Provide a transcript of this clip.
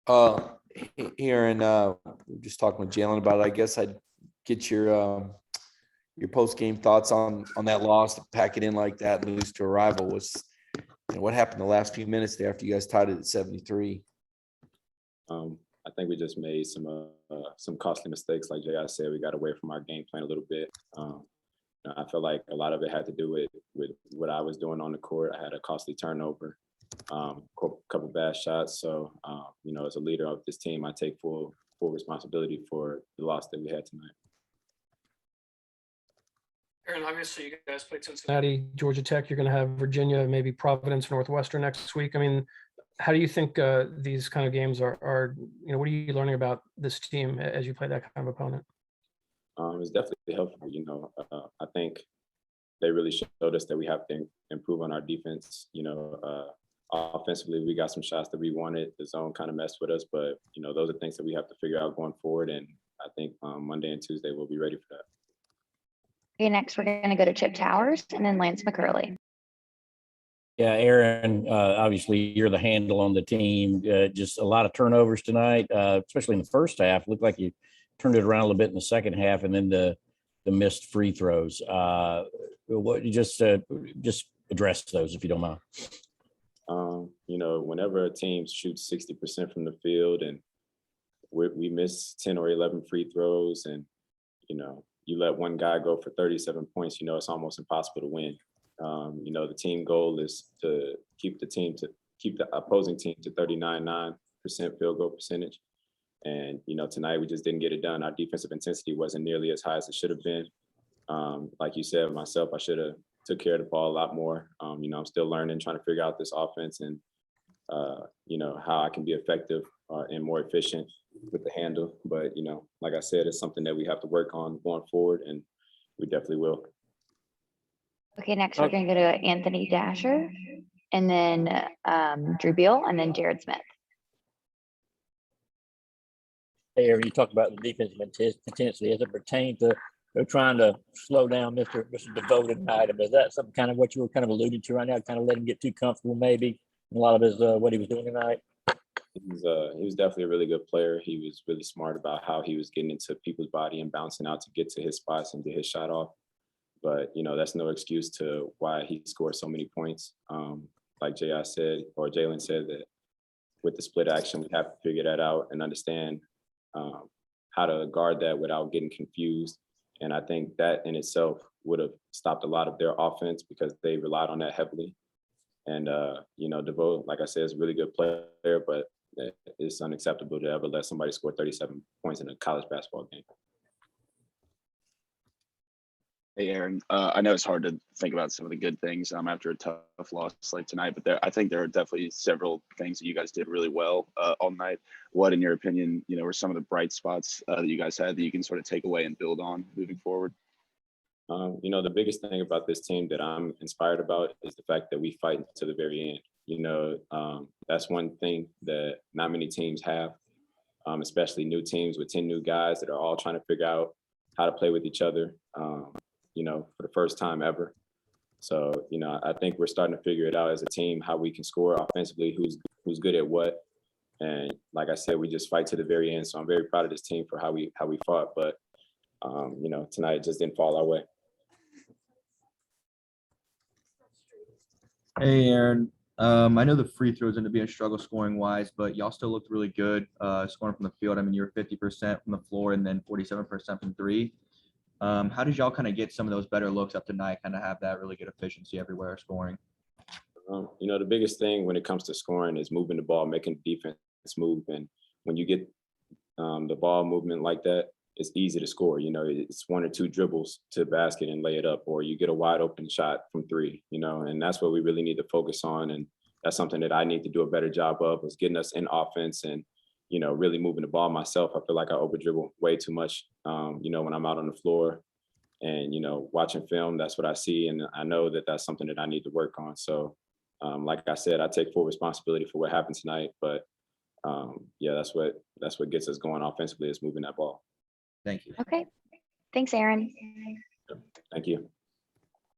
Uh, Here and we are just talking with Jalen about it. I guess I'd get your post game thoughts on that loss to pack it in like that and lose to a rival. Was what happened the last few minutes there after you guys tied it at 73? I think we just made some costly mistakes. Like Jay, I said, we got away from our game plan a little bit. I feel like a lot of it had to do with what I was doing on the court. I had a costly turnover, couple bad shots. So, as a leader of this team, I take full responsibility for the loss that we had tonight. Aaron, obviously you guys played Cincinnati, Georgia Tech. You're going to have Virginia, maybe Providence, Northwestern next week. I mean, how do you think these kind of games are? What are you learning about this team as you play that kind of opponent? It's definitely helpful. I think they really showed us that we have to improve on our defense. Offensively, we got some shots that we wanted. The zone kind of messed with us, but those are things that we have to figure out going forward. And I think Monday and Tuesday we'll be ready for that. Okay, next we're going to go to Chip Towers and then Lance McCurley. Yeah, Aaron, obviously you're the handle on the team. Just a lot of turnovers tonight, especially in the first half. Looked like you turned it around a little bit in the second half, and then the missed free throws. What you just address those if you don't mind. Whenever a team shoots 60% from the field and we miss 10 or 11 free throws, and you let one guy go for 37 points, it's almost impossible to win. The team goal is to keep the opposing team to 39.9% field goal percentage. And, tonight we just didn't get it done. Our defensive intensity wasn't nearly as high as it should have been. Like you said, myself, I should have took care of the ball a lot more. I'm still learning, trying to figure out this offense and, how I can be effective and more efficient with the handle. But, like I said, it's something that we have to work on going forward, and we definitely will. Okay, next we're going to go to Anthony Dasher and then Drew Beal and then Jared Smith. Hey, Aaron, you talked about the defensive intensity as it pertains to trying to slow down Mr. Devoted item. Is that something kind of what you were kind of alluding to right now? Kind of let him get too comfortable, maybe, in a lot of his what he was doing tonight. He was definitely a really good player. He was really smart about how he was getting into people's body and bouncing out to get to his spots and get his shot off. But that's no excuse to why he scored so many points. Like Jalen said, that with the split action, we have to figure that out and understand how to guard that without getting confused. And I think that in itself would have stopped a lot of their offense because they relied on that heavily. And, DeVoe, like I said, is a really good player, but it's unacceptable to ever let somebody score 37 points in a college basketball game. Hey, Aaron, I know it's hard to think about some of the good things after a tough loss like tonight, but I think there are definitely several things that you guys did really well all night. What, in your opinion, were some of the bright spots that you guys had that you can sort of take away and build on moving forward? The biggest thing about this team that I'm inspired about is the fact that we fight to the very end. That's one thing that not many teams have, especially new teams with 10 new guys that are all trying to figure out how to play with each other. For the first time ever. So, I think we're starting to figure it out as a team, how we can score offensively, who's good at what. And like I said, we just fight to the very end. So I'm very proud of this team for how we fought. But, tonight it just didn't fall our way. Hey, Aaron. I know the free throws ended up being a struggle scoring wise, but y'all still looked really good scoring from the field. I mean, you were 50% from the floor and then 47% from three. How did y'all kind of get some of those better looks up tonight, kind of have that really good efficiency everywhere scoring? The biggest thing when it comes to scoring is moving the ball, making the defense move. And when you get the ball movement like that, it's easy to score. It's one or two dribbles to the basket and lay it up, or you get a wide open shot from three, and that's what we really need to focus on. And that's something that I need to do a better job of, is getting us in offense and, really moving the ball myself. I feel like I over dribble way too much, when I'm out on the floor and, watching film, that's what I see. And I know that that's something that I need to work on. So, like I said, I take full responsibility for what happened tonight, but that's what gets us going offensively, is moving that ball. Thank you. Okay. Thanks, Aaron. Thank you.